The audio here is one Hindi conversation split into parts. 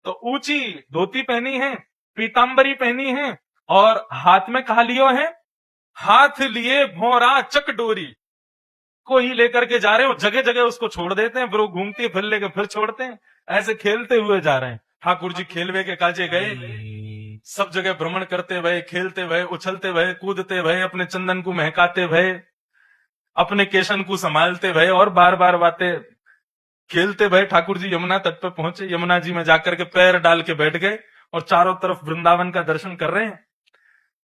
तो ऊंची धोती पहनी है, पीतांबरी पहनी है, और हाथ में कहा लियो है, हाथ लिए भौरा चकडोरी को ही लेकर के जा रहे हो, जगह जगह उसको छोड़ देते हैं, फिर वो घूमती फिर लेकर फिर छोड़ते हैं, ऐसे खेलते हुए जा रहे हैं। ठाकुर जी खेलवे के काजे गए, सब जगह भ्रमण करते हुए, खेलते हुए, उछलते हुए, कूदते हुए, अपने चंदन को महकाते हुए, अपने केशन को संभालते हुए, और बार बार बातें खेलते हुए ठाकुर जी यमुना तट पर पहुंचे। यमुना जी में जाकर के पैर डाल के बैठ गए और चारों तरफ वृंदावन का दर्शन कर रहे हैं।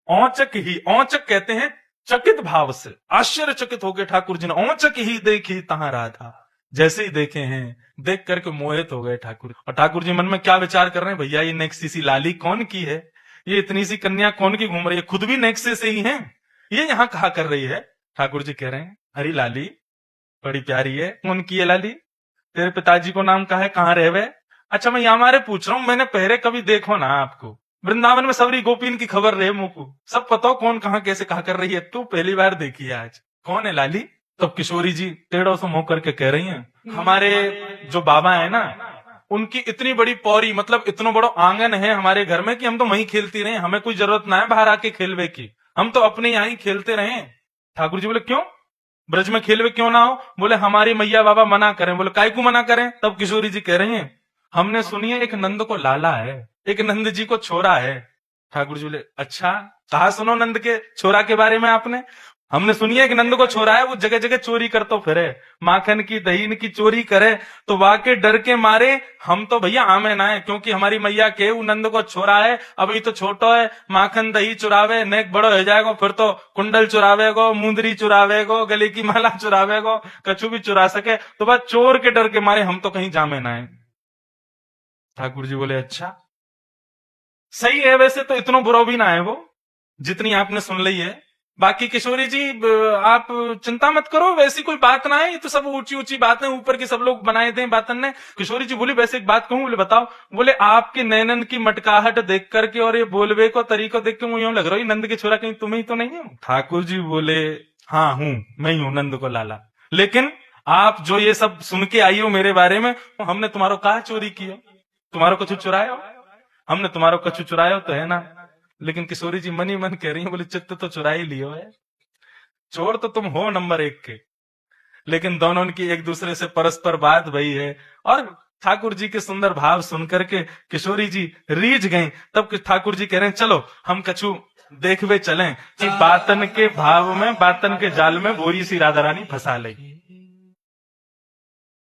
औचक ही, औचक कहते हैं चकित भाव से, आश्चर्यचकित हो गए ठाकुर जी ने। औचक ही देखी तहां राधा, जैसे ही देखे हैं देख करके मोहित हो गए ठाकुर। और ठाकुर जी मन में क्या विचार कर रहे हैं, भैया ये नेक्सी सी लाली कौन की है, ये इतनी सी कन्या कौन की घूम रही है, खुद भी नेक्से से ही है, ये यहाँ कहा कर रही है। ठाकुर जी कह रहे हैं, हरी लाली बड़ी प्यारी है, कौन की है लाली, तेरे पिताजी को नाम कहा है, कहाँ रहे वे? अच्छा मैं यहाँ मारे पूछ रहा हूँ, मैंने पहले कभी देखो ना आपको, वृंदावन में सबरी गोपीन की खबर रहे मुंह को, सब पता हो कौन कहाँ कैसे कहा कर रही है, तू पहली बार देखी है आज, कौन है लाली? तो किशोरी जी टेढ़ों से मुंह करके कह रही हैं, हमारे जो बाबा है ना, उनकी इतनी बड़ी पौरी, मतलब इतना बड़ा आंगन है हमारे घर में कि हम तो वहीं खेलती रहे, हमें कोई जरूरत ना है बाहर आके खेलवे की, हम तो अपने यहाँ ही खेलते रहे। ठाकुर जी बोले क्यों, ब्रज में खेलवे क्यों ना हो? बोले हमारी मैया बाबा मना करें। बोले काय को मना करें? तब किशोरी जी कह रही हैं, हमने सुनी है एक नंद को लाला है, एक नंद जी को छोरा है। ठाकुर जी बोले अच्छा, कहा सुनो नंद के छोरा के बारे में आपने? हमने सुनी है कि नंद को छोरा है, वो जगह जगह चोरी करतो फिरे, माखन की दही की चोरी करे, तो वाके डर के मारे हम तो भैया आमे ना है, क्योंकि हमारी मैया के वो नंद को छोरा है, अभी तो छोटो है, माखन दही चुरावे, नेक बड़ो हो जाएगो, फिर तो कुंडल चुरावेगो, मुंदरी चुरावेगो, गले की माला चुरावेगो, कछु भी चुरा सके, तो बस चोर के डर के मारे हम तो कहीं जामे ना है। ठाकुर जी बोले अच्छा सही है, वैसे तो इतना बुरा भी ना है वो, जितनी आपने सुन ली है। बाकी किशोरी जी आप चिंता मत करो, वैसी कोई बात ना है, ये तो सब ऊंची ऊंची बातें ऊपर की सब लोग बनाए थे बातन ने। किशोरी जी बोली वैसे एक बात कहूं? बोले बताओ। बोले आपके नैनन की मटकाहट देख करके और ये बोलवे को तरीको देख के मुझे यूं लग रहा है नंद के छोरा कहीं तुम्हें ही तो नहीं हो। ठाकुर जी बोले हाँ हूं, मैं ही हूं नंद को लाला, लेकिन आप जो ये सब सुन के आई हो मेरे बारे में, तो हमने तुम्हारो कहा चोरी की हो, तुम्हारो कुछ चुराया हो? हमने तुम्हारो कछु चुराया तो है ना। लेकिन किशोरी जी मन ही मन कह रही है, बोले चित्त तो चुरा ही लियो है, चोर तो तुम हो नंबर 1 के, लेकिन दोनों की एक दूसरे से परस्पर बात भई है। और ठाकुर जी के सुंदर भाव सुनकर के किशोरी जी रीझ गई। तब ठाकुर जी कह रहे हैं चलो हम कछु देखवे चलें कि बातन के भाव में, बातन के जाल में बोरी सी राधा रानी फंसा ले।